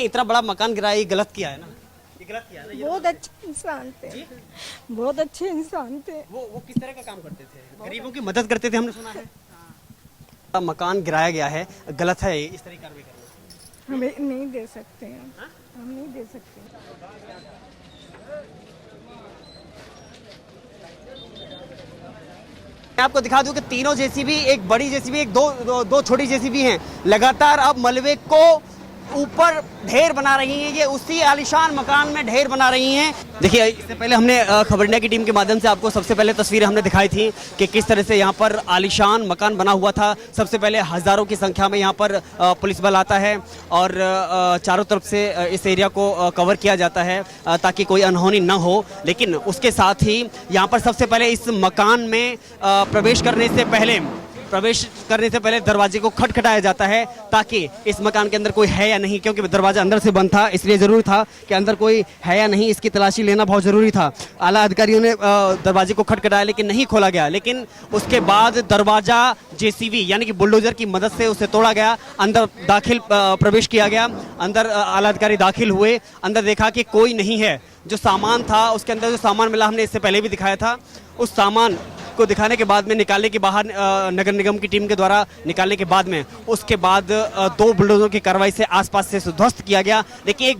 लेकिन इतना बड़ा मकान गिराया, ये गलत किया है ना, ये गलत किया है ना। बहुत अच्छे इंसान थे, बहुत अच्छे इंसान थे। वो किस तरह का काम करते थे? गरीबों की मदद करते थे, हमने सुना है। मकान गिराया गया है, गलत है इस तरह की कार्रवाई करना। हमें नहीं दे सकते हैं, हम नहीं दे सकते। मैं आपको दिखा दूं कि तीनों जेसीबी, एक बड़ी जेसीबी, एक दो छोटी जेसीबी हैं, लगातार अब मलबे को ऊपर ढेर बना रही हैं। ये उसी आलीशान मकान में ढेर बना रही हैं। देखिए, इससे पहले हमने खबर इंडिया की टीम के माध्यम से आपको सबसे पहले तस्वीरें हमने दिखाई थी कि किस तरह से यहाँ पर आलीशान मकान बना हुआ था। सबसे पहले हज़ारों की संख्या में यहाँ पर पुलिस बल आता है और चारों तरफ से इस एरिया को कवर किया जाता है ताकि कोई अनहोनी न हो। लेकिन उसके साथ ही यहाँ पर सबसे पहले इस मकान में प्रवेश करने से पहले दरवाजे को खटखटाया जाता है ताकि इस मकान के अंदर कोई है या नहीं, क्योंकि दरवाजा अंदर से बंद था, इसलिए जरूरी था कि अंदर कोई है या नहीं, इसकी तलाशी लेना बहुत जरूरी था। आला अधिकारियों ने दरवाजे को खटखटाया लेकिन नहीं खोला गया। लेकिन उसके बाद दरवाजा जेसीबी यानी कि बुलडोजर की मदद से उसे तोड़ा गया, अंदर प्रवेश किया गया। अंदर आला अधिकारी दाखिल हुए, अंदर देखा कि कोई नहीं है। जो सामान था उसके अंदर, जो सामान मिला, हमने इससे पहले भी दिखाया था, उस सामान को दिखाने के बाद में निकालने के बाहर नगर निगम की टीम के द्वारा निकालने के बाद में उसके बाद 2 बुलडोजरों की कार्रवाई से आसपास से ध्वस्त किया गया। लेकिन एक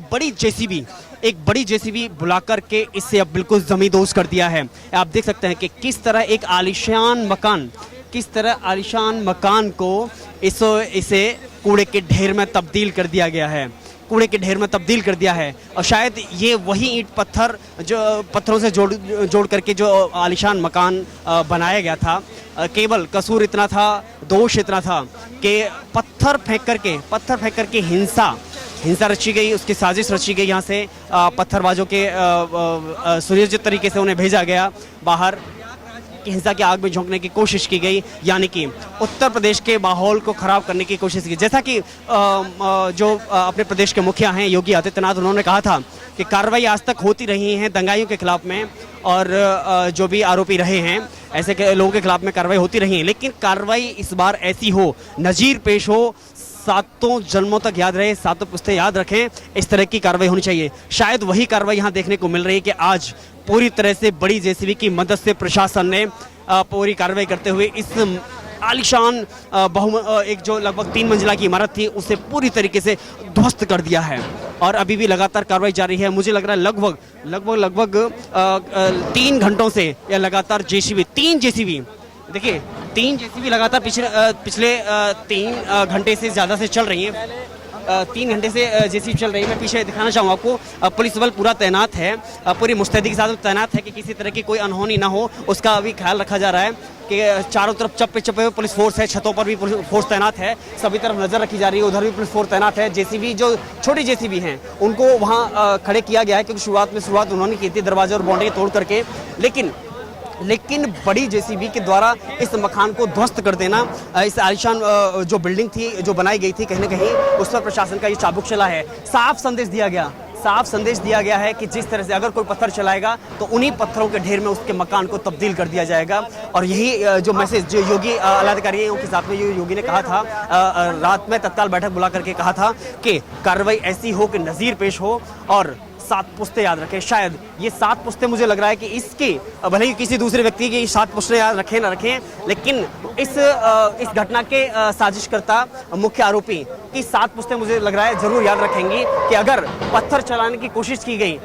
बड़ी जेसीबी बुला करके इससे अब बिल्कुल जमींदोज कर दिया है। आप देख सकते हैं कि किस तरह आलीशान मकान को इसे कूड़े के ढेर में तब्दील कर दिया गया है, और शायद ये वही ईंट पत्थर जो पत्थरों से जोड़ करके जो आलीशान मकान बनाया गया था। केवल कसूर इतना था, दोष इतना था कि पत्थर फेंक करके हिंसा रची गई, उसकी साजिश रची गई। यहाँ से पत्थरबाजों के सुनियोजित तरीके से उन्हें भेजा गया बाहर, कि हिंसा की आग में झोंकने की कोशिश की गई, यानी कि उत्तर प्रदेश के माहौल को खराब करने की कोशिश की। जैसा कि जो अपने प्रदेश के मुखिया हैं योगी आदित्यनाथ, उन्होंने कहा था कि कार्रवाई आज तक होती रही है दंगाइयों के खिलाफ में, और जो भी आरोपी रहे हैं ऐसे के लोगों के खिलाफ में कार्रवाई होती रही है, लेकिन कार्रवाई इस बार ऐसी हो, नज़ीर पेश हो, सातों जन्मों तक याद रहे, सातों पुश्तें याद रखें, इस तरह की कार्रवाई होनी चाहिए। शायद वही कार्रवाई यहाँ देखने को मिल रही है कि आज पूरी तरह से बड़ी जेसीबी की मदद से प्रशासन ने पूरी कार्रवाई करते हुए इस आलीशान एक जो लगभग 3 मंजिला की इमारत थी उसे पूरी तरीके से ध्वस्त कर दिया है, और अभी भी लगातार कार्रवाई जारी है। मुझे लग रहा है लगभग 3 घंटों से यह लगातार 3 जेसीबी लगातार पिछले 3 घंटे से ज़्यादा से चल रही हैं। 3 घंटे से जेसीबी चल रही है। मैं पीछे दिखाना चाहूँगा आपको, पुलिस बल पूरा तैनात है, पूरी मुस्तैदी के साथ तैनात है कि किसी तरह की कोई अनहोनी ना हो, उसका अभी ख्याल रखा जा रहा है कि चारों तरफ चप्पे पुलिस फोर्स है, छतों पर भी पुलिस फोर्स तैनात है, सभी तरफ नज़र रखी जा रही है, उधर भी पुलिस फोर्स तैनात है। जेसीबी जो छोटी जेसीबी हैं उनको वहाँ खड़े किया गया है, क्योंकि शुरुआत उन्होंने की थी दरवाजे और बाउंड्री तोड़ करके, लेकिन बड़ी जेसीबी के द्वारा इस मकान को ध्वस्त कर देना, इस आलीशान जो बिल्डिंग थी जो बनाई गई थी, कहीं ना कहीं उस पर प्रशासन का ये चाबुक चला है। साफ संदेश दिया गया है कि जिस तरह से अगर कोई पत्थर चलाएगा तो उन्हीं पत्थरों के ढेर में उसके मकान को तब्दील कर दिया जाएगा। और यही जो मैसेज जो योगी आलाधिकारियों के साथ में योगी ने कहा था, रात में तत्काल बैठक बुला करके कहा था कि कार्रवाई ऐसी हो कि नज़ीर पेश हो और 7 पुश्तें याद रखें। शायद ये 7 पुश्तें, मुझे लग रहा है कि इसके भले ही किसी दूसरे व्यक्ति की 7 पुश्तें याद रखें ना रखें, लेकिन इस घटना के साजिशकर्ता मुख्य आरोपी की 7 पुश्तें मुझे लग रहा है जरूर याद रखेंगी कि अगर पत्थर चलाने की कोशिश की गई,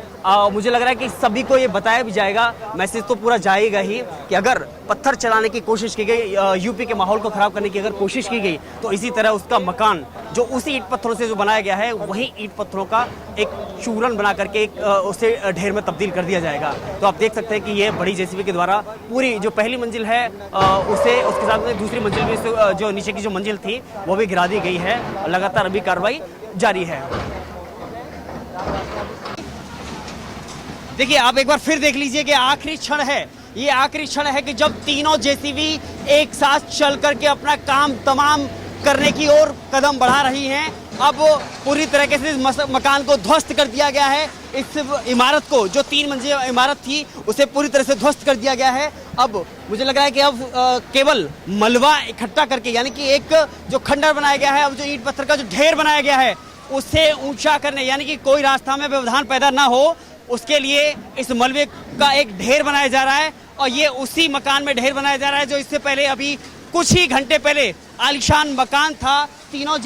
मुझे लग रहा है कि सभी को ये बताया भी जाएगा, मैसेज तो पूरा जाएगा ही कि अगर पत्थर चलाने की कोशिश की गई, यूपी के माहौल को खराब करने की अगर कोशिश की गई, तो इसी तरह उसका मकान जो उसी ईंट पत्थरों से जो बनाया गया है वही ईंट पत्थरों का एक चूरन बना करके उसे ढेर में तब्दील कर दिया जाएगा। तो आप देख सकते हैं कि ये बड़ी जेसीबी के द्वारा पूरी जो पहली मंजिल है उसके साथ में दूसरी मंजिल में जो नीचे की जो मंजिल थी वो भी गिरा दी गई है। लगातार अभी कार्रवाई जारी है। देखिए, आप एक बार फिर देख लीजिए कि आखिरी क्षण है कि जब तीनों जेसीबी एक साथ चल करके अपना काम तमाम करने की ओर कदम बढ़ा रही हैं। अब पूरी तरीके से इस मकान को ध्वस्त कर दिया गया है। इस इमारत को, जो 3 मंजिला इमारत थी, उसे पूरी तरह से ध्वस्त कर दिया गया है। अब मुझे लग रहा है कि अब केवल मलबा इकट्ठा करके, यानी कि एक जो खंडर बनाया गया है, अब जो ईंट पत्थर का जो ढेर बनाया गया है, उसे ऊंचा करने, यानी कि कोई रास्ता में व्यवधान पैदा ना हो, उसके लिए इस मलबे का एक ढेर बनाया जा रहा है। और ये उसी मकान में ढेर बनाया जा रहा है जो इससे पहले अभी कुछ ही घंटे पहले आलीशान मकान था। तीनों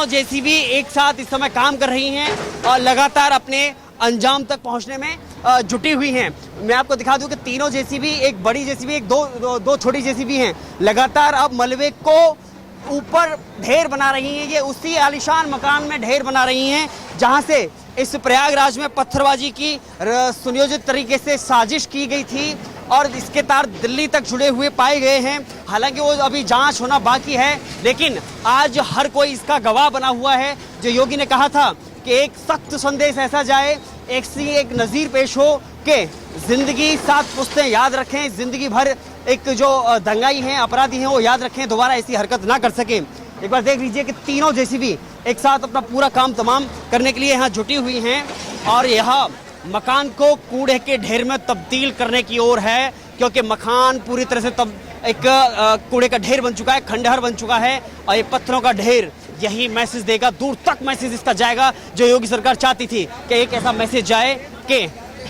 जेसीबी एक साथ इस समय काम कर रही हैं और लगातार अपने अंजाम तक पहुंचने में जुटी हुई हैं। मैं आपको दिखा दूं कि तीनों जेसीबी, एक बड़ी जेसीबी, एक दो छोटी जेसीबी हैं, लगातार अब मलबे को ऊपर ढेर बना रही हैं। ये उसी आलीशान मकान में ढेर बना रही हैं जहां से इस प्रयागराज में पत्थरबाजी की सुनियोजित तरीके से साजिश की गई थी और इसके तार दिल्ली तक जुड़े हुए पाए गए हैं। हालांकि वो अभी जांच होना बाकी है, लेकिन आज हर कोई इसका गवाह बना हुआ है। जो योगी ने कहा था कि एक सख्त संदेश ऐसा जाए, एक नज़ीर पेश हो कि जिंदगी 7 पुश्तें याद रखें, जिंदगी भर एक जो दंगाई हैं, अपराधी हैं, वो याद रखें, दोबारा ऐसी हरकत ना कर सके। एक बार देख लीजिए कि तीनों जेसीबी एक साथ अपना पूरा काम तमाम करने के लिए यहाँ जुटी हुई हैं और यह मकान को कूड़े के ढेर में तब्दील करने की ओर है, क्योंकि मकान पूरी तरह से एक कूड़े का ढेर बन चुका है, खंडहर बन चुका है। और ये पत्थरों का ढेर यही मैसेज देगा, दूर तक मैसेज इसका जाएगा जो योगी सरकार चाहती थी कि एक ऐसा मैसेज जाए कि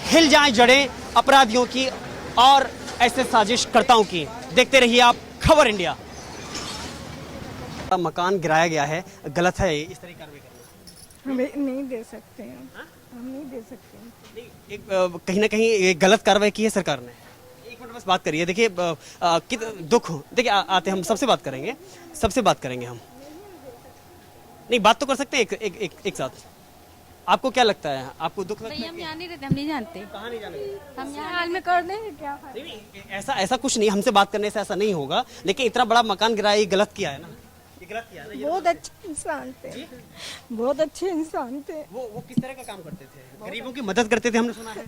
हिल जाएं जड़ें अपराधियों की और ऐसे साजिशकर्ताओं की। देखते रहिए आप खबर इंडिया। मकान गिराया गया है, गलत है इस तरह की कार्रवाई करना? हमें नहीं दे सकते हैं, हम नहीं दे सकते हैं। नहीं, कहीं ना कहीं एक गलत कार्रवाई की है सरकार ने। एक मिनट बस बात करिए। देखिए दुख, देखिए आते हम सबसे बात करेंगे हम। नहीं, बात तो कर सकते हैं एक साथ। आपको क्या लगता है? आपको दुख लगता है? हम यहाँ नहीं रहते, हम नहीं जानते। कहाँ नहीं जाने? हम यहाँ हाल में कर देंगे क्या? नहीं, ऐसा कुछ नहीं, हमसे बात करने से ऐसा नहीं होगा, लेकिन इतना बड़ा मकान गिराया, ये गलत किया है ना, ये गलत किया है ना। बहुत अच्छे इंसान थे, बहुत अच्छे इंसान थे। वो किस तरह का काम करते थे? गरीबों की मदद करते थे, हमने सुना है।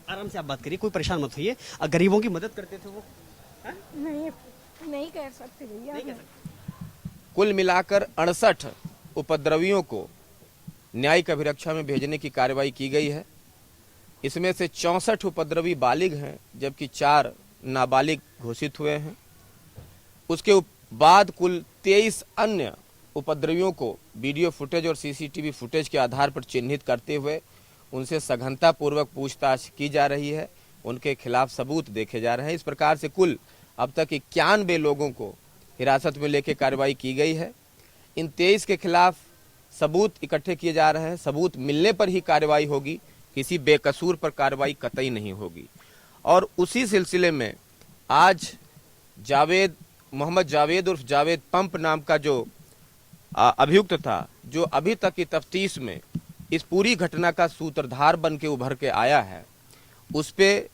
आराम से आप बात करिए, कोई परेशान मत होइए। गरीबों की मदद करते थे वो? नहीं कह सकते भैया। कुल मिलाकर 68 उपद्रवियों को न्यायिक अभिरक्षा में भेजने की कार्रवाई की गई है। इसमें से 64 उपद्रवी बालिग हैं, जबकि 4 नाबालिग घोषित हुए हैं। उसके बाद कुल 23 अन्य उपद्रवियों को वीडियो फुटेज और सीसीटीवी फुटेज के आधार पर चिन्हित करते हुए उनसे सघनतापूर्वक पूछताछ की जा रही है, उनके खिलाफ सबूत देखे जा रहे हैं। इस प्रकार से कुल अब तक 91 लोगों को हिरासत में लेकर कार्रवाई की गई है। इन 23 के खिलाफ सबूत इकट्ठे किए जा रहे हैं। सबूत मिलने पर ही कार्रवाई होगी, किसी बेकसूर पर कार्रवाई कतई नहीं होगी। और उसी सिलसिले में आज मोहम्मद जावेद उर्फ जावेद पंप नाम का जो अभियुक्त था, जो अभी तक की तफ्तीश में इस पूरी घटना का सूत्रधार बन के उभर के आया है, उस पे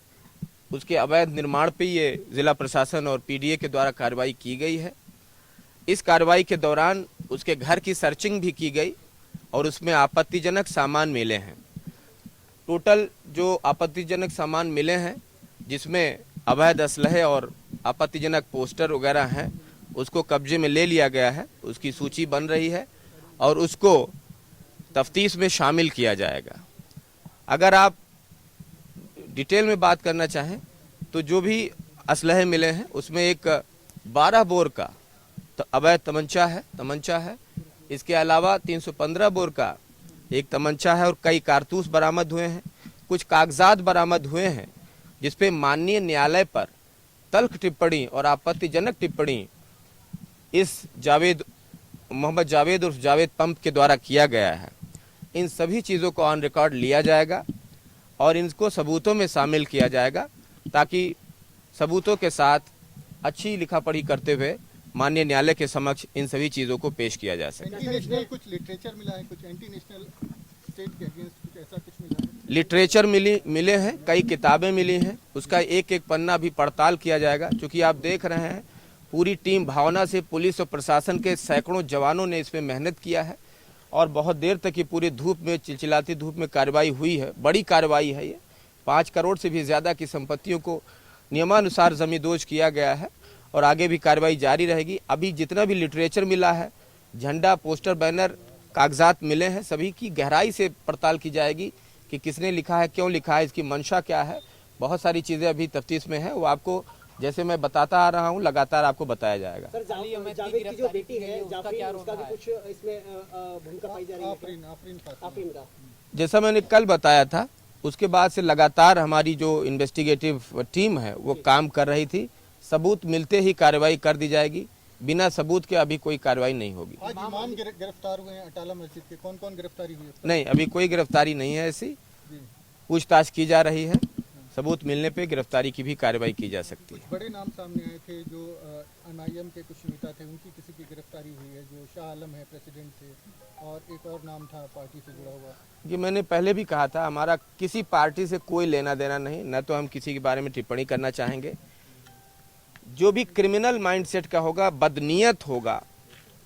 उसके अवैध निर्माण पे ये जिला प्रशासन और पीडीए के द्वारा कार्रवाई की गई है। इस कार्रवाई के दौरान उसके घर की सर्चिंग भी की गई और उसमें आपत्तिजनक सामान मिले हैं। टोटल जो आपत्तिजनक सामान मिले हैं, जिसमें अवैध असलहे और आपत्तिजनक पोस्टर वगैरह हैं, उसको कब्जे में ले लिया गया है। उसकी सूची बन रही है और उसको तफ्तीश में शामिल किया जाएगा। अगर आप डिटेल में बात करना चाहें तो जो भी असलहे मिले हैं उसमें एक 12 बोर का अवैध तमंचा है। इसके अलावा 315 बोर का एक तमंचा है और कई कारतूस बरामद हुए हैं। कुछ कागजात बरामद हुए हैं जिसपे माननीय न्यायालय पर तल्ख टिप्पणी और आपत्तिजनक टिप्पणी इस मोहम्मद जावेद उर्फ जावेद पंप के द्वारा किया गया है। इन सभी चीज़ों को ऑन रिकॉर्ड लिया जाएगा और इनको सबूतों में शामिल किया जाएगा, ताकि सबूतों के साथ अच्छी लिखा पढ़ी करते हुए माननीय न्यायालय के समक्ष इन सभी चीज़ों को पेश किया जा सके। नेशनल कुछ लिटरेचर मिला है, कुछ एंटी नेशनल स्टेट के अगेंस्ट कुछ ऐसा कुछ मिला है? लिटरेचर मिले हैं, कई किताबें मिली हैं। उसका एक एक पन्ना भी पड़ताल किया जाएगा। क्योंकि आप देख रहे हैं पूरी टीम भावना से, पुलिस और प्रशासन के सैकड़ों जवानों ने इसमें मेहनत किया है और बहुत देर तक ये पूरी धूप में, चिलचिलाती धूप में कार्रवाई हुई है। बड़ी कार्रवाई है ये। 5 करोड़ से भी ज़्यादा की संपत्तियों को नियमानुसार जमींदोज किया गया है और आगे भी कार्रवाई जारी रहेगी। अभी जितना भी लिटरेचर मिला है, झंडा, पोस्टर, बैनर, कागजात मिले हैं, सभी की गहराई से पड़ताल की जाएगी कि किसने लिखा है, क्यों लिखा है, इसकी मंशा क्या है। बहुत सारी चीज़ें अभी तफ्तीश में है, वो आपको जैसे मैं बताता आ रहा हूँ लगातार आपको बताया जाएगा। सर जावेद की जो बेटी है जाफरीन, उसका भी कुछ इसमें भूमिका पाई जा रही है। आफरीन का जैसा मैंने कल बताया था, उसके बाद से लगातार हमारी जो इन्वेस्टिगेटिव टीम है वो काम कर रही थी। सबूत मिलते ही कार्रवाई कर दी जाएगी, बिना सबूत के अभी कोई कार्रवाई नहीं होगी। आज इमाम गिरफ्तार हुए हैं अटाला मस्जिद के, कौन कौन गिरफ्तारी हुई है? नहीं, अभी कोई गिरफ्तारी नहीं है, ऐसी पूछताछ की जा रही है। सबूत मिलने पे गिरफ्तारी की भी कार्रवाई की जा सकती है। बड़े नाम सामने आए थे जो एमआईएम के कुछ नेता थे, उनकी किसी की गिरफ्तारी हुई है, जो शाह आलम है प्रेसिडेंट थे, और एक और नाम था पार्टी से जुड़ा हुआ। ये मैंने पहले भी कहा था, हमारा किसी पार्टी से कोई लेना देना नहीं, न तो हम किसी के बारे में टिप्पणी करना चाहेंगे। जो भी क्रिमिनल माइंडसेट का होगा, बदनीयत होगा,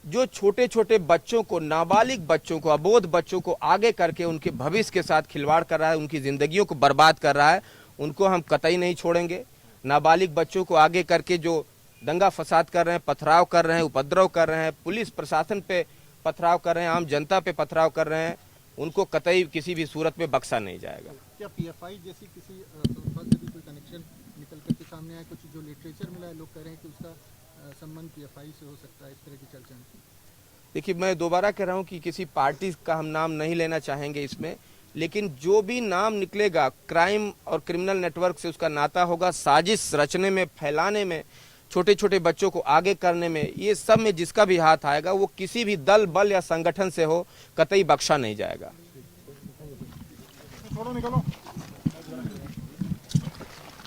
जो छोटे छोटे बच्चों को, नाबालिग बच्चों को, अबोध बच्चों को आगे करके उनके भविष्य के साथ खिलवाड़ कर रहा है, उनकी जिंदगियों को बर्बाद कर रहा है, उनको हम कतई नहीं छोड़ेंगे। नाबालिग बच्चों को आगे करके जो दंगा फसाद कर रहे हैं, पथराव कर रहे हैं, उपद्रव कर रहे हैं, पुलिस प्रशासन पे पथराव कर रहे हैं, आम जनता पे पथराव कर रहे हैं, उनको कतई किसी भी सूरत में बख्शा नहीं जाएगा। क्या पीएफआई जैसी किसी संस्था से भी कोई कनेक्शन निकल करके सामने आया? कुछ जो लिटरेचर मिला है, लोग कह रहे हैं कि उसका संबंध पीएफआई से हो सकता है, इस तरह की चर्चा है। देखिए, मैं दोबारा कह रहा हूँ कि किसी पार्टी का हम नाम नहीं लेना चाहेंगे इसमें, लेकिन जो भी नाम निकलेगा क्राइम और क्रिमिनल नेटवर्क से उसका नाता होगा, साजिश रचने में, फैलाने में, छोटे छोटे बच्चों को आगे करने में, ये सब में जिसका भी हाथ आएगा वो किसी भी दल, बल या संगठन से हो, कतई बख्शा नहीं जाएगा। निकलो।